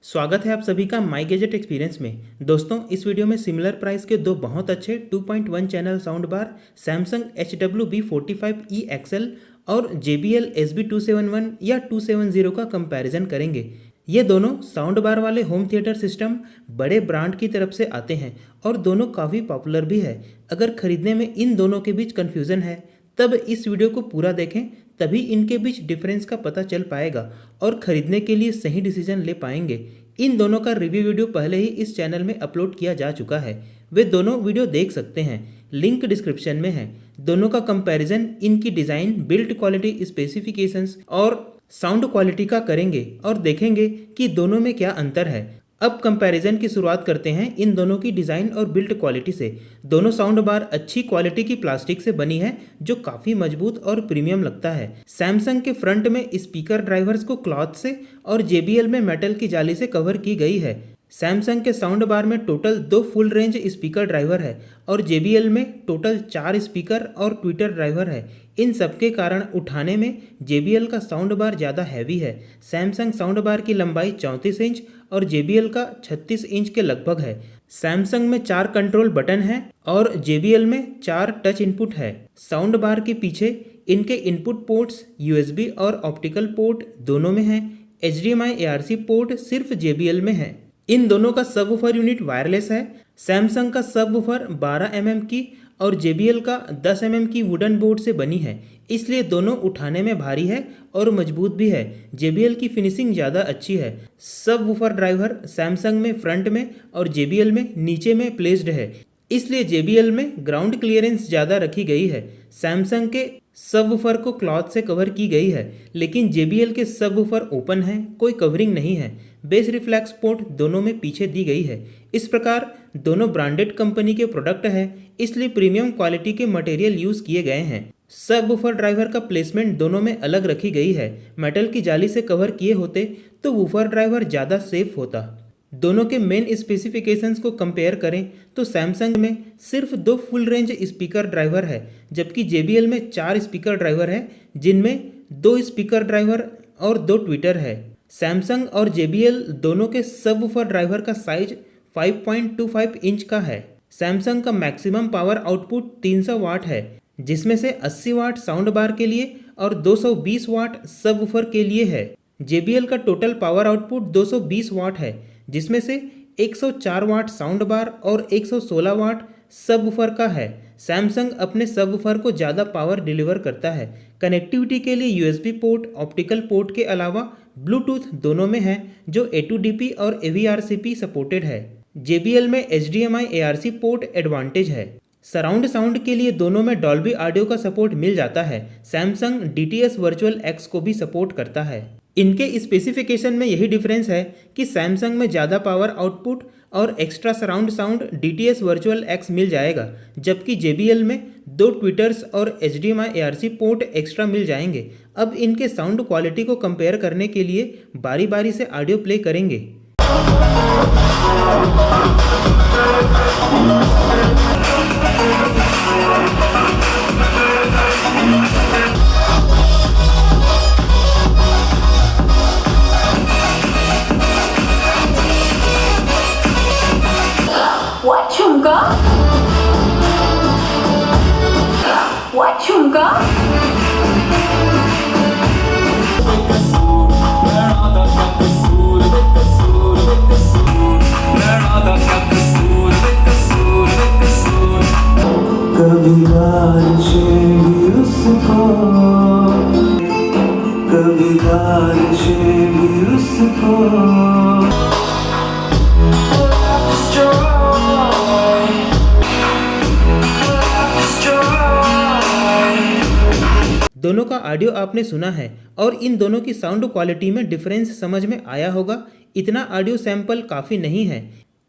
स्वागत है आप सभी का माई गैजेट एक्सपीरियंस में। दोस्तों, इस वीडियो में सिमिलर प्राइस के दो बहुत अच्छे 2.1 channel sound bar Samsung HWB45E XL और JBL SB271 या 270 का कंपैरिजन करेंगे। ये दोनों साउंड बार वाले होम थिएटर सिस्टम बड़े ब्रांड की तरफ से आते हैं और दोनों काफ़ी पॉपुलर भी है। अगर खरीदने में इन दोनों के बीच कन्फ्यूज़न है तब इस वीडियो को पूरा देखें, तभी इनके बीच डिफरेंस का पता चल पाएगा और खरीदने के लिए सही डिसीजन ले पाएंगे। इन दोनों का रिव्यू वीडियो पहले ही इस चैनल में अपलोड किया जा चुका है, वे दोनों वीडियो देख सकते हैं, लिंक डिस्क्रिप्शन में है। दोनों का कंपैरिजन इनकी डिज़ाइन, बिल्ड क्वालिटी, स्पेसिफिकेशंस और साउंड क्वालिटी का करेंगे और देखेंगे कि दोनों में क्या अंतर है। अब कंपैरिजन की शुरुआत करते हैं इन दोनों की डिज़ाइन और बिल्ड क्वालिटी से। दोनों साउंड बार अच्छी क्वालिटी की प्लास्टिक से बनी है जो काफ़ी मजबूत और प्रीमियम लगता है। सैमसंग के फ्रंट में स्पीकर ड्राइवर्स को क्लॉथ से और JBL में मेटल की जाली से कवर की गई है। सैमसंग के साउंड बार में total 2 full range speaker driver है और JBL में टोटल 4 स्पीकर और ट्विटर ड्राइवर है। इन सब के कारण उठाने में JBL का साउंड बार ज़्यादा हैवी है। सैमसंग साउंड बार की लंबाई 34 इंच और JBL का 36 इंच के लगभग है। सैमसंग में 4 कंट्रोल बटन हैं और JBL में 4 टच इनपुट है। साउंड बार के पीछे इनके इनपुट पोर्ट्स USB और ऑप्टिकल पोर्ट दोनों में हैं। HDMI ARC पोर्ट सिर्फ JBL में है। इन दोनों का सबवूफर यूनिट वायरलेस है। सैमसंग का सबवूफर 12 mm की और JBL का 10 mm की वुडन बोर्ड से बनी है, इसलिए दोनों उठाने में भारी है और मजबूत भी है। JBL की फिनिशिंग ज़्यादा अच्छी है। सबवूफर ड्राइवर सैमसंग में फ्रंट में और JBL में नीचे में प्लेस्ड है, इसलिए JBL में ग्राउंड क्लियरेंस ज़्यादा रखी गई है। सैमसंग के सबवूफर को क्लॉथ से कवर की गई है, लेकिन JBL के सबवूफर ओपन है, कोई कवरिंग नहीं है। बेस रिफ्लेक्स पोर्ट दोनों में पीछे दी गई है। इस प्रकार दोनों ब्रांडेड कंपनी के प्रोडक्ट हैं, इसलिए प्रीमियम क्वालिटी के मटेरियल यूज़ किए गए हैं। सबवूफर ड्राइवर का प्लेसमेंट दोनों में अलग रखी गई है। मेटल की जाली से कवर किए होते तो वूफर ड्राइवर ज़्यादा सेफ होता। दोनों के मेन स्पेसिफिकेशंस को कंपेयर करें तो सैमसंग में सिर्फ 2 फुल रेंज स्पीकर ड्राइवर है, जबकि JBL में 4 स्पीकर ड्राइवर है, जिनमें 2 स्पीकर ड्राइवर और 2 ट्विटर है। सैमसंग और JBL दोनों के सबवूफर ड्राइवर का साइज 5.25 इंच का है। सैमसंग का मैक्सिमम पावर आउटपुट 300 वाट है, जिसमें से 80 वाट साउंड बार के लिए और 220 वाट सबवूफर के लिए है। JBL का टोटल पावर आउटपुट 220 वाट है, जिसमें से 104 वाट साउंड बार और 116 वाट सबवूफर का है। सैमसंग अपने सबवूफर को ज़्यादा पावर डिलीवर करता है। कनेक्टिविटी के लिए USB पोर्ट, ऑप्टिकल पोर्ट के अलावा ब्लूटूथ दोनों में है, जो A2DP और AVRCP सपोर्टेड है। JBL में HDMI ARC पोर्ट एडवांटेज है। सराउंड साउंड के लिए दोनों में डॉल्बी ऑडियो का सपोर्ट मिल जाता है। सैमसंग DTS वर्चुअल X को भी सपोर्ट करता है। इनके स्पेसिफिकेशन में यही डिफरेंस है कि सैमसंग में ज़्यादा पावर आउटपुट और extra surround sound DTS virtual X मिल जाएगा, जबकि JBL में 2 ट्विटर्स और HDMI ARC पोर्ट एक्स्ट्रा मिल जाएंगे। अब इनके साउंड क्वालिटी को कंपेयर करने के लिए बारी बारी से ऑडियो प्ले करेंगे। What झुमका? What झुमका? कभी बारिशें भी उसको, कभी बारिशें भी उसको। दोनों का ऑडियो आपने सुना है और इन दोनों की साउंड क्वालिटी में डिफरेंस समझ में आया होगा। इतना ऑडियो सैंपल काफ़ी नहीं है,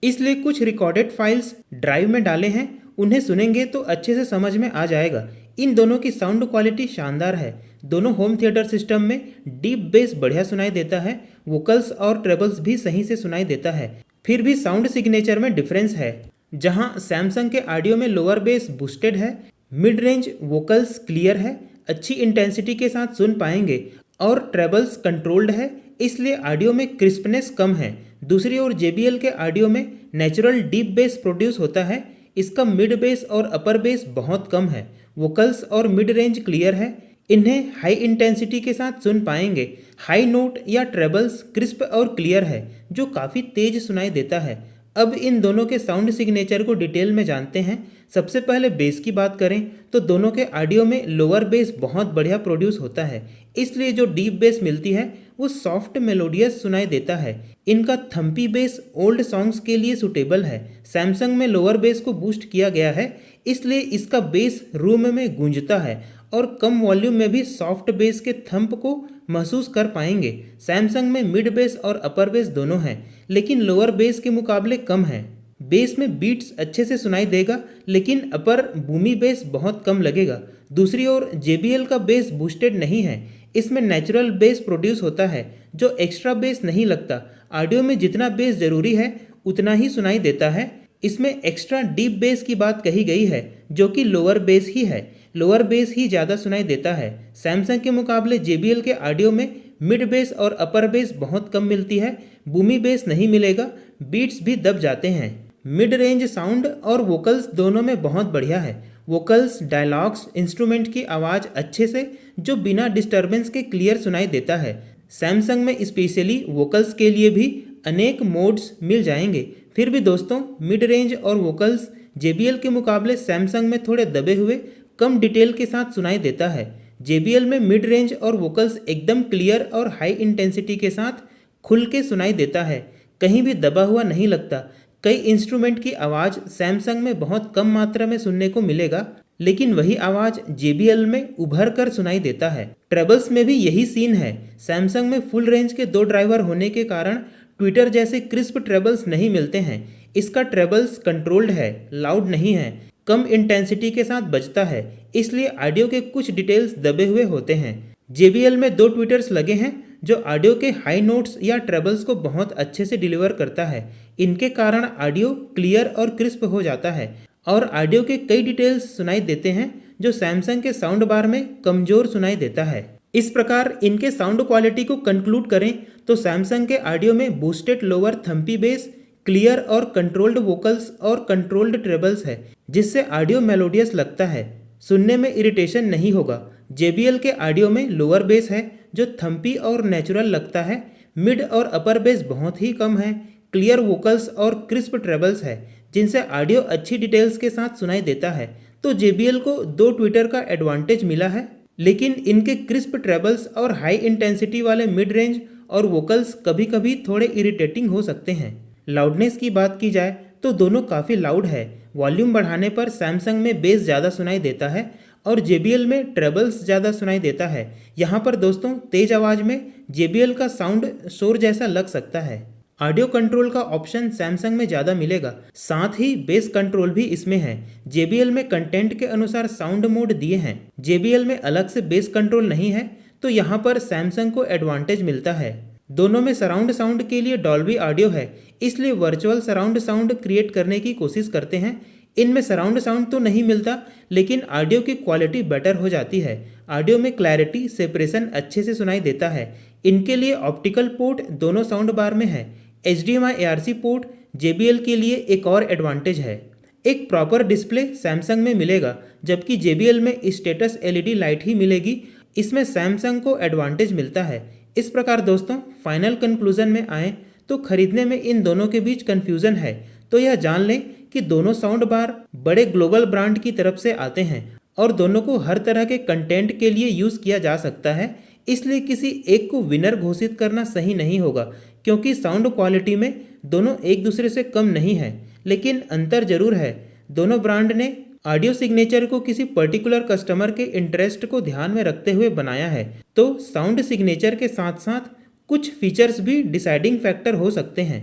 इसलिए कुछ रिकॉर्डेड फाइल्स ड्राइव में डाले हैं, उन्हें सुनेंगे तो अच्छे से समझ में आ जाएगा। इन दोनों की साउंड क्वालिटी शानदार है। दोनों होम थिएटर सिस्टम में डीप बेस बढ़िया सुनाई देता है, वोकल्स और ट्रेबल्स भी सही से सुनाई देता है। फिर भी साउंड सिग्नेचर में डिफरेंस है। जहां सैमसंग के ऑडियो में लोअर बेस बूस्टेड है, मिड रेंज वोकल्स क्लियर है, अच्छी इंटेंसिटी के साथ सुन पाएंगे और ट्रेबल्स कंट्रोल्ड है, इसलिए ऑडियो में क्रिस्पनेस कम है। दूसरी ओर JBL के ऑडियो में नेचुरल डीप बेस प्रोड्यूस होता है। इसका मिड बेस और अपर बेस बहुत कम है। वोकल्स और मिड रेंज क्लियर है। इन्हें हाई इंटेंसिटी के साथ सुन पाएंगे। हाई नोट या ट्रेबल्स क्रिस्प और क्लियर है, जो काफ़ी तेज सुनाई देता है। अब इन दोनों के साउंड सिग्नेचर को डिटेल में जानते हैं। सबसे पहले बेस की बात करें तो दोनों के ऑडियो में लोअर बेस बहुत बढ़िया प्रोड्यूस होता है, इसलिए जो डीप बेस मिलती है वो सॉफ्ट मेलोडियस सुनाई देता है। इनका थम्पी बेस ओल्ड सॉन्ग्स के लिए सुटेबल है। सैमसंग में लोअर बेस को बूस्ट किया गया है, इसलिए इसका बेस रूम में गूंजता है और कम वॉल्यूम में भी सॉफ्ट बेस के थंप को महसूस कर पाएंगे। सैमसंग में मिड बेस और अपर बेस दोनों हैं, लेकिन लोअर बेस के मुकाबले कम है। बेस में बीट्स अच्छे से सुनाई देगा, लेकिन अपर बूमी बेस बहुत कम लगेगा। दूसरी ओर JBL का बेस बूस्टेड नहीं है। इसमें नेचुरल बेस प्रोड्यूस होता है, जो एक्स्ट्रा बेस नहीं लगता। ऑडियो में जितना बेस जरूरी है उतना ही सुनाई देता है। इसमें एक्स्ट्रा डीप बेस की बात कही गई है, जो कि लोअर बेस ही है। लोअर बेस ही ज़्यादा सुनाई देता है। सैमसंग के मुकाबले JBL के ऑडियो में मिड बेस और अपर बेस बहुत कम मिलती है। बूमी बेस नहीं मिलेगा, बीट्स भी दब जाते हैं। मिड रेंज साउंड और वोकल्स दोनों में बहुत बढ़िया है। वोकल्स, डायलॉग्स, इंस्ट्रूमेंट की आवाज़ अच्छे से, जो बिना डिस्टर्बेंस के क्लियर सुनाई देता है। सैमसंग में स्पेशली वोकल्स के लिए भी अनेक मोड्स मिल जाएंगे। फिर भी दोस्तों, मिड रेंज और वोकल्स JBL के मुकाबले सैमसंग में थोड़े दबे हुए, कम डिटेल के साथ सुनाई देता है। JBL में मिड रेंज और वोकल्स एकदम क्लियर और हाई इंटेंसिटी के साथ खुल के सुनाई देता है, कहीं भी दबा हुआ नहीं लगता। कई इंस्ट्रूमेंट की आवाज़ सैमसंग में बहुत कम मात्रा में सुनने को मिलेगा, लेकिन वही आवाज़ JBL में उभर कर सुनाई देता है। ट्रेबल्स में भी यही सीन है। सैमसंग में फुल रेंज के 2 ड्राइवर होने के कारण ट्विटर जैसे क्रिस्प ट्रेबल्स नहीं मिलते हैं। इसका ट्रेबल्स कंट्रोल्ड है, लाउड नहीं है, कम इंटेंसिटी के साथ बजता है, इसलिए ऑडियो के कुछ डिटेल्स दबे हुए होते हैं। JBL में 2 ट्विटर्स लगे हैं, जो ऑडियो के हाई नोट्स या ट्रेबल्स को बहुत अच्छे से डिलीवर करता है। इनके कारण ऑडियो क्लियर और क्रिस्प हो जाता है और ऑडियो के कई डिटेल्स सुनाई देते हैं, जो सैमसंग के साउंड बार में कमज़ोर सुनाई देता है। इस प्रकार इनके साउंड क्वालिटी को कंक्लूड करें तो सैमसंग के ऑडियो में boosted lower Thampi base, clear और कंट्रोल्ड वोकल्स और कंट्रोल्ड ट्रेबल्स है, जिससे ऑडियो मेलोडियस लगता है, सुनने में इरिटेशन नहीं होगा। JBL के ऑडियो में लोअर बेस है, जो थम्पी और नेचुरल लगता है। मिड और अपर बेस बहुत ही कम है। क्लियर वोकल्स और क्रिस्प ट्रेबल्स है, जिनसे ऑडियो अच्छी डिटेल्स के साथ सुनाई देता है। तो JBL को 2 ट्विटर का एडवांटेज मिला है, लेकिन इनके क्रिस्प ट्रेबल्स और हाई इंटेंसिटी वाले मिड रेंज और वोकल्स कभी कभी थोड़े इरिटेटिंग हो सकते हैं। लाउडनेस की बात की जाए तो दोनों काफ़ी लाउड है। वॉल्यूम बढ़ाने पर सैमसंग में बेस ज़्यादा सुनाई देता है और JBL में ट्रेबल्स ज़्यादा सुनाई देता है। यहाँ पर दोस्तों, तेज़ आवाज़ में JBL का साउंड शोर जैसा लग सकता है। ऑडियो कंट्रोल का ऑप्शन सैमसंग में ज़्यादा मिलेगा, साथ ही बेस कंट्रोल भी इसमें है। JBL में कंटेंट के अनुसार साउंड मोड दिए हैं। JBL में अलग से बेस कंट्रोल नहीं है, तो यहाँ पर सैमसंग को एडवांटेज मिलता है। दोनों में सराउंड साउंड के लिए डॉल्बी ऑडियो है, इसलिए वर्चुअल सराउंड साउंड क्रिएट करने की कोशिश करते हैं। इनमें सराउंड साउंड तो नहीं मिलता, लेकिन ऑडियो की क्वालिटी बेटर हो जाती है। ऑडियो में क्लैरिटी, सेपरेशन अच्छे से सुनाई देता है। इनके लिए ऑप्टिकल पोर्ट दोनों साउंड बार में है। HDMI ARC पोर्ट JBL के लिए एक और एडवांटेज है। एक प्रॉपर डिस्प्ले सैमसंग में मिलेगा, जबकि JBL में स्टेटस LED लाइट ही मिलेगी। इसमें सैमसंग को एडवांटेज मिलता है। इस प्रकार दोस्तों, फाइनल कंक्लूजन में आए तो खरीदने में इन दोनों के बीच कन्फ्यूज़न है, तो यह जान लें कि दोनों साउंड बार बड़े ग्लोबल ब्रांड की तरफ से आते हैं और दोनों को हर तरह के कंटेंट के लिए यूज़ किया जा सकता है। इसलिए किसी एक को विनर घोषित करना सही नहीं होगा, क्योंकि साउंड क्वालिटी में दोनों एक दूसरे से कम नहीं है, लेकिन अंतर जरूर है। दोनों ब्रांड ने ऑडियो सिग्नेचर को किसी पर्टिकुलर कस्टमर के इंटरेस्ट को ध्यान में रखते हुए बनाया है, तो साउंड सिग्नेचर के साथ साथ कुछ फीचर्स भी डिसाइडिंग फैक्टर हो सकते हैं।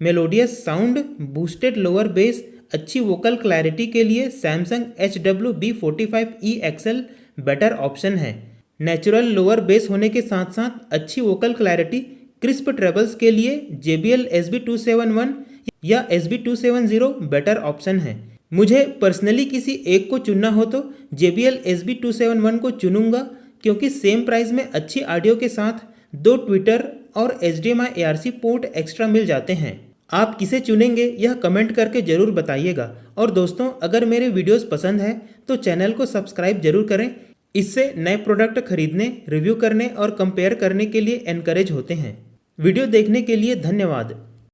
Melodious sound, boosted lower base, अच्छी वोकल क्लैरिटी के लिए Samsung HWB45E XL better option है। नेचुरल लोअर बेस होने के साथ साथ अच्छी वोकल क्लैरिटी, क्रिस्प ट्रेबल्स के लिए JBL SB271 या SB270 बेटर ऑप्शन है। मुझे पर्सनली किसी एक को चुनना हो तो JBL SB271 को चुनूंगा, क्योंकि सेम प्राइस में अच्छी ऑडियो के साथ 2 ट्विटर और HDMI ARC पोर्ट एक्स्ट्रा मिल जाते हैं। आप किसे चुनेंगे यह कमेंट करके ज़रूर बताइएगा। और दोस्तों, अगर मेरे वीडियोस पसंद है तो चैनल को सब्सक्राइब जरूर करें। इससे नए प्रोडक्ट खरीदने, रिव्यू करने और कंपेयर करने के लिए एनकरेज होते हैं। वीडियो देखने के लिए धन्यवाद।